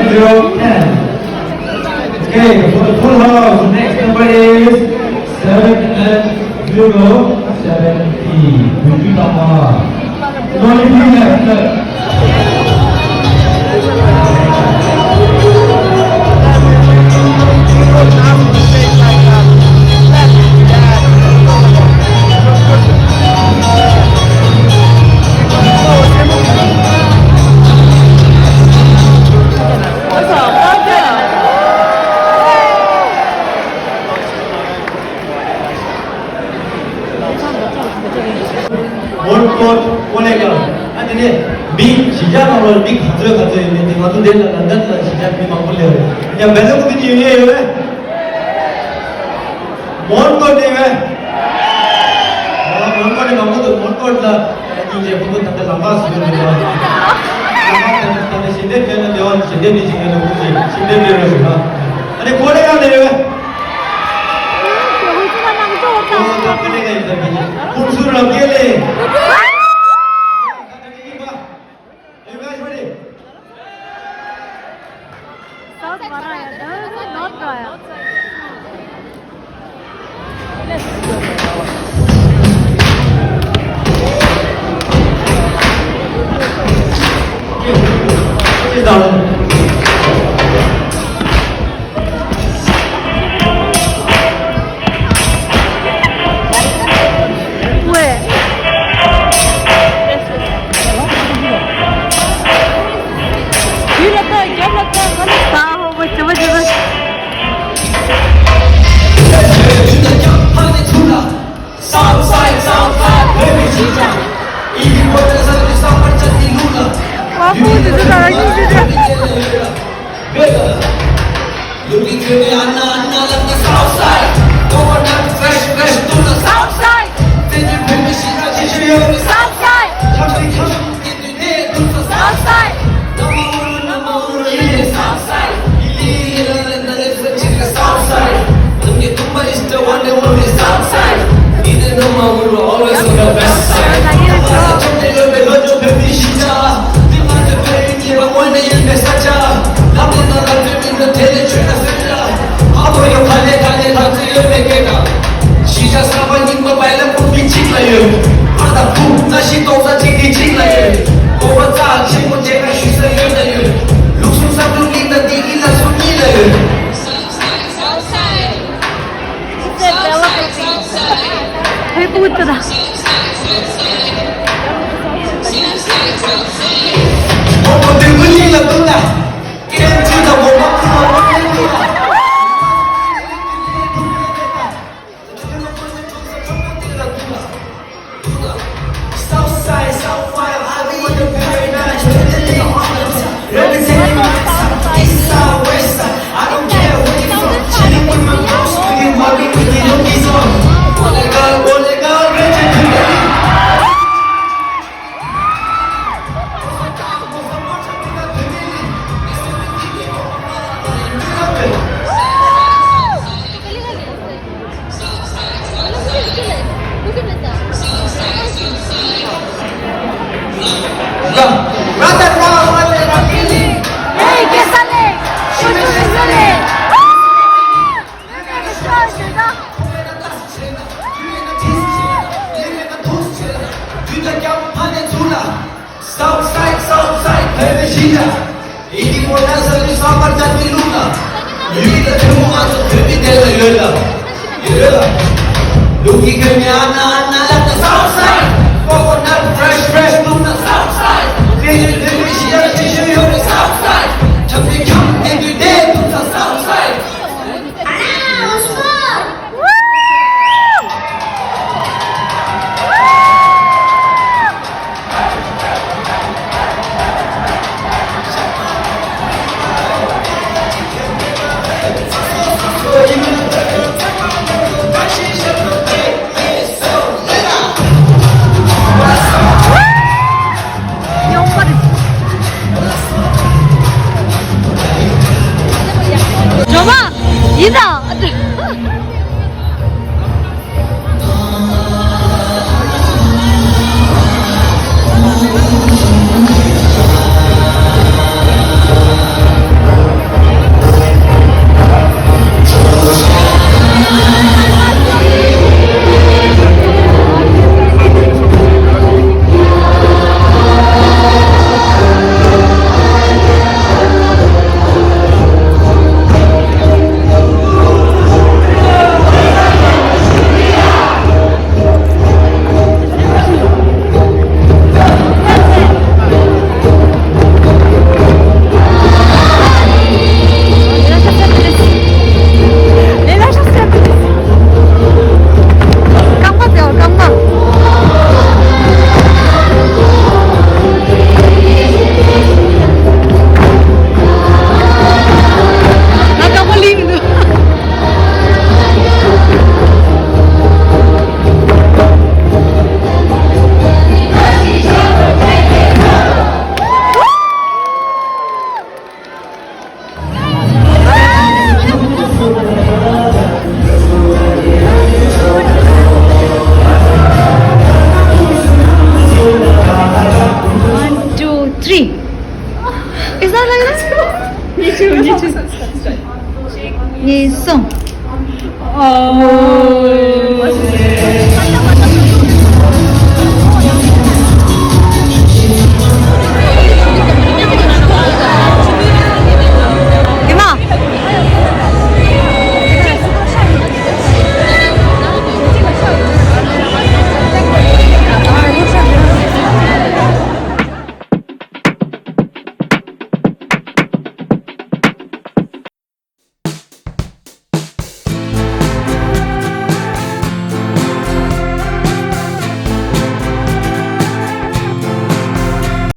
10. Okay, for the full house, next number is 70. Would you come on? Only 3 left. 몰꽃 오래가 아니 미 시작하면 미 가져 있는데 가도 내가 난다 시작 미 막걸려 그냥 매듭 그 중이에요 왜 몰꽃이 왜 몰꽃이 막고도 몰꽃다 이제 부분 다들 남았으면 남았다는 신대 때는 내가 신대니 지금 누구지 신대비로서 아니 고래가 내려 내가 있다 불수를 넘길래 Looking to me, I'm not on the south side. Going out fresh to the south side. Then you bring me shit out to the south side. Something get to there to the south side. Number one, in the south side. Illegal and the left to the south side. Don't get too much, the one that on the south side. Either no more, we're always on the west side. 시작 사방님과 발라본 미친라요 하다 푹 다시 동사책이 찍라요 오버다 친구제가 쉬서요 룩순사도 린다 니기나 손이라요 배고프다. 모모들 물리나 뜬다 깨트다 모모크나 Looking at me, I'm not the south side. Coconut fresh, look the south side. Vision, she does show you the south side. Jumping, come, and you there to the south side. 예송. 어.